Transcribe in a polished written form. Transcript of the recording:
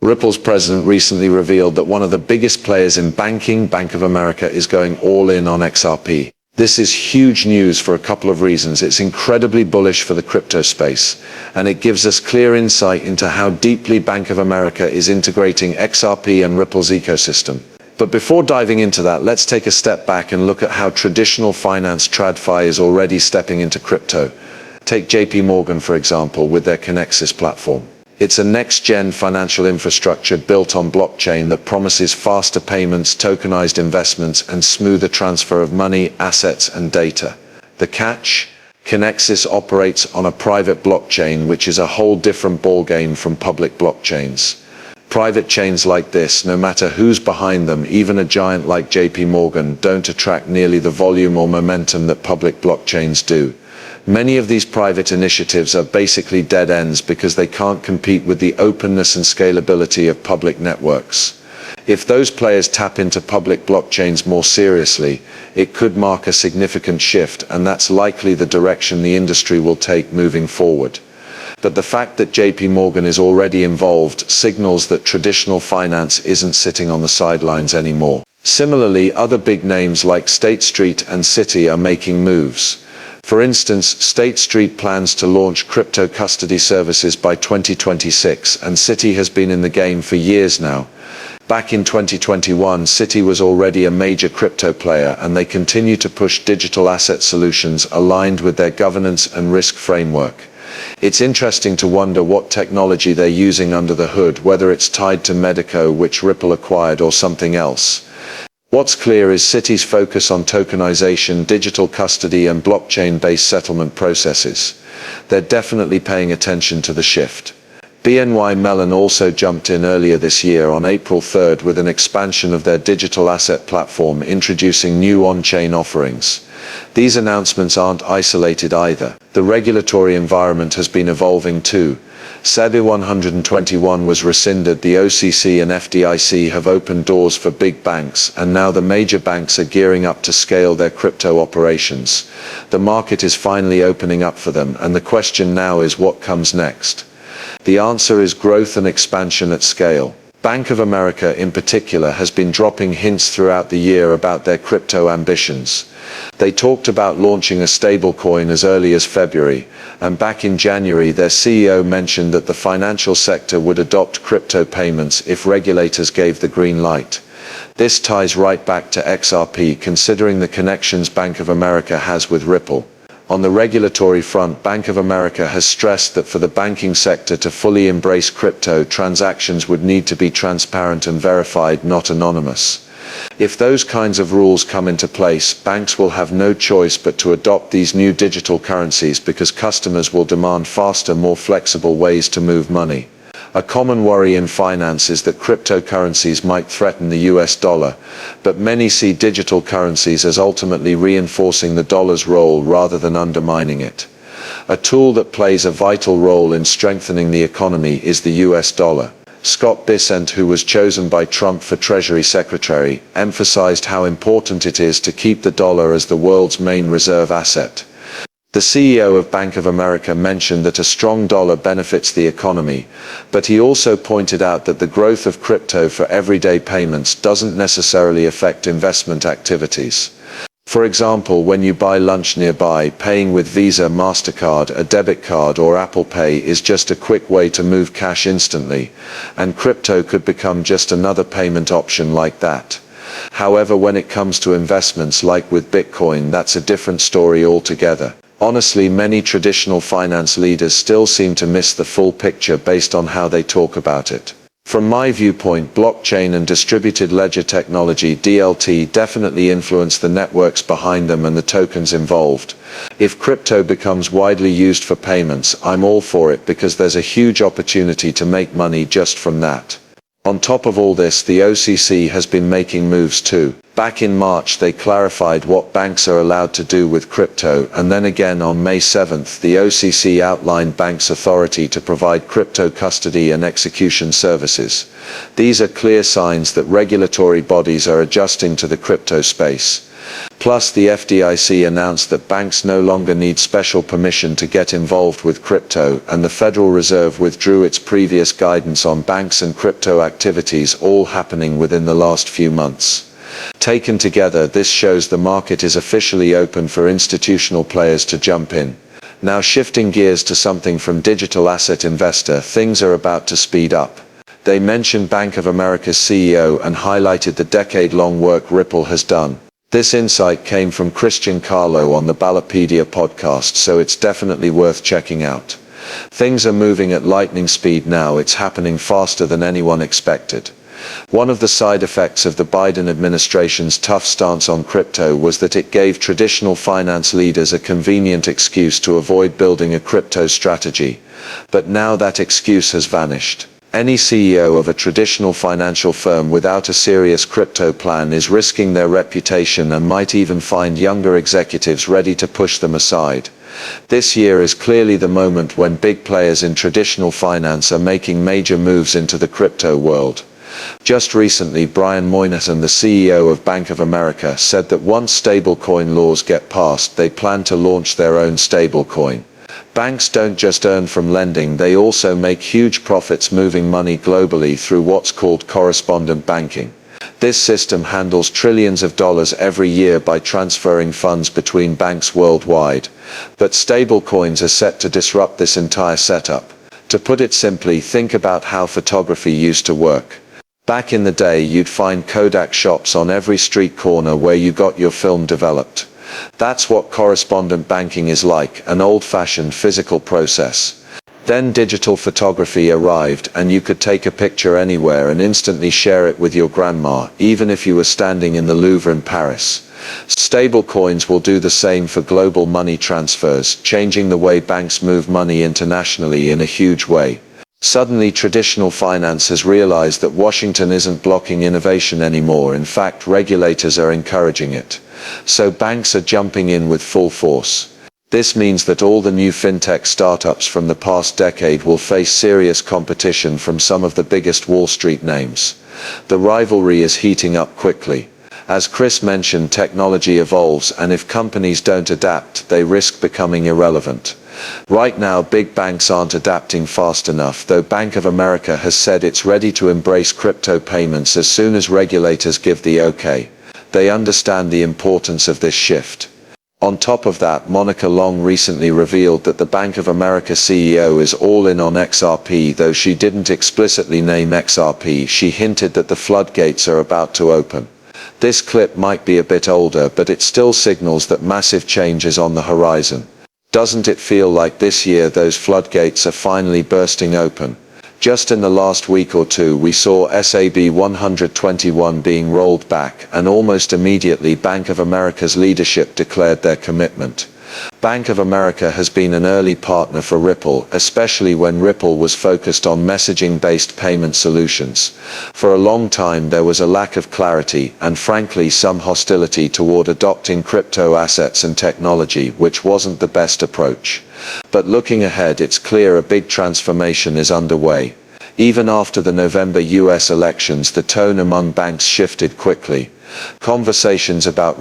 Ripple's president recently revealed that one of the biggest players in banking, Bank of America, is going all in on XRP. This is huge news for a couple of reasons. It's incredibly bullish for the crypto space, and it gives us clear insight into how deeply Bank of America is integrating XRP and Ripple's ecosystem. But before diving into that, let's take a step back and look at how traditional finance TradFi is already stepping into crypto. Take JP Morgan, for example, with their Kinexys platform. It's a next-gen financial infrastructure built on blockchain that promises faster payments, tokenized investments, and smoother transfer of money, assets, and data. The catch? Kinexys operates on a private blockchain, which is a whole different ballgame from public blockchains. Private chains like this, no matter who's behind them, even a giant like JP Morgan, don't attract nearly the volume or momentum that public blockchains do. Many of these private initiatives are basically dead ends because they can't compete with the openness and scalability of public networks. If those players tap into public blockchains more seriously, it could mark a significant shift, and that's likely the direction the industry will take moving forward. But the fact that JP Morgan is already involved signals that traditional finance isn't sitting on the sidelines anymore. Similarly, other big names like State Street and Citi are making moves. For instance, State Street plans to launch crypto custody services by 2026, and Citi has been in the game for years now. Back in 2021, Citi was already a major crypto player, and they continue to push digital asset solutions aligned with their governance and risk framework. It's interesting to wonder what technology they're using under the hood, whether it's tied to Medico, which Ripple acquired, or something else. What's clear is Citi's focus on tokenization, digital custody, and blockchain-based settlement processes. They're definitely paying attention to the shift. BNY Mellon also jumped in earlier this year on April 3rd with an expansion of their digital asset platform, introducing new on-chain offerings. These announcements aren't isolated either. The regulatory environment has been evolving too. SEBI 121 was rescinded, the OCC and FDIC have opened doors for big banks, and now the major banks are gearing up to scale their crypto operations. The market is finally opening up for them, and the question now is what comes next. The answer is growth and expansion at scale. Bank of America in particular has been dropping hints throughout the year about their crypto ambitions. They talked about launching a stablecoin as early as February, and back in January their CEO mentioned that the financial sector would adopt crypto payments if regulators gave the green light. This ties right back to XRP, considering the connections Bank of America has with Ripple. On the regulatory front, Bank of America has stressed that for the banking sector to fully embrace crypto, transactions would need to be transparent and verified, not anonymous. If those kinds of rules come into place, banks will have no choice but to adopt these new digital currencies because customers will demand faster, more flexible ways to move money. A common worry in finance is that cryptocurrencies might threaten the US dollar, but many see digital currencies as ultimately reinforcing the dollar's role rather than undermining it. A tool that plays a vital role in strengthening the economy is the US dollar. Scott Bessent, who was chosen by Trump for Treasury Secretary, emphasized how important it is to keep the dollar as the world's main reserve asset. The CEO of Bank of America mentioned that a strong dollar benefits the economy, but he also pointed out that the growth of crypto for everyday payments doesn't necessarily affect investment activities. For example, when you buy lunch nearby, paying with Visa, MasterCard, a debit card, or Apple Pay is just a quick way to move cash instantly, and crypto could become just another payment option like that. However, when it comes to investments like with Bitcoin, that's a different story altogether. Honestly, many traditional finance leaders still seem to miss the full picture based on how they talk about it. From my viewpoint, blockchain and distributed ledger technology (DLT) definitely influence the networks behind them and the tokens involved. If crypto becomes widely used for payments, I'm all for it because there's a huge opportunity to make money just from that. On top of all this, the OCC has been making moves too. Back in March they clarified what banks are allowed to do with crypto, and then again on May 7th the OCC outlined banks' authority to provide crypto custody and execution services. These are clear signs that regulatory bodies are adjusting to the crypto space. Plus, the FDIC announced that banks no longer need special permission to get involved with crypto, and the Federal Reserve withdrew its previous guidance on banks and crypto activities, all happening within the last few months. Taken together, this shows the market is officially open for institutional players to jump in. Now, shifting gears to something from digital asset investor, things are about to speed up. They mentioned Bank of America's CEO and highlighted the decade-long work Ripple has done. This insight came from Christian Carlo on the Balapedia podcast, so it's definitely worth checking out. Things are moving at lightning speed now. It's happening faster than anyone expected. One of the side effects of the Biden administration's tough stance on crypto was that it gave traditional finance leaders a convenient excuse to avoid building a crypto strategy. But now that excuse has vanished. Any CEO of a traditional financial firm without a serious crypto plan is risking their reputation and might even find younger executives ready to push them aside. This year is clearly the moment when big players in traditional finance are making major moves into the crypto world. Just recently, Brian Moynihan, the CEO of Bank of America, said that once stablecoin laws get passed, they plan to launch their own stablecoin. Banks don't just earn from lending, they also make huge profits moving money globally through what's called correspondent banking. This system handles trillions of dollars every year by transferring funds between banks worldwide. But stablecoins are set to disrupt this entire setup. To put it simply, think about how photography used to work. Back in the day, you'd find Kodak shops on every street corner where you got your film developed. That's what correspondent banking is like, an old-fashioned physical process. Then digital photography arrived, and you could take a picture anywhere and instantly share it with your grandma, even if you were standing in the Louvre in Paris. Stablecoins will do the same for global money transfers, changing the way banks move money internationally in a huge way. Suddenly, traditional finance has realized that Washington isn't blocking innovation anymore. In fact, regulators are encouraging it. So banks are jumping in with full force. This means that all the new fintech startups from the past decade will face serious competition from some of the biggest Wall Street names. The rivalry is heating up quickly. As Chris mentioned, technology evolves, and if companies don't adapt, they risk becoming irrelevant. Right now, big banks aren't adapting fast enough, though Bank of America has said it's ready to embrace crypto payments as soon as regulators give the okay. They understand the importance of this shift. On top of that, Monica Long recently revealed that the Bank of America CEO is all in on XRP. Though she didn't explicitly name XRP, she hinted that the floodgates are about to open. This clip might be a bit older, but it still signals that massive change is on the horizon. Doesn't it feel like this year those floodgates are finally bursting open? Just in the last week or two, we saw SAB 121 being rolled back, and almost immediately Bank of America's leadership declared their commitment. Bank of America has been an early partner for Ripple, especially when Ripple was focused on messaging-based payment solutions. For a long time there was a lack of clarity, and frankly some hostility toward adopting crypto assets and technology, which wasn't the best approach. But looking ahead, it's clear a big transformation is underway. Even after the November US elections, the tone among banks shifted quickly. Conversations about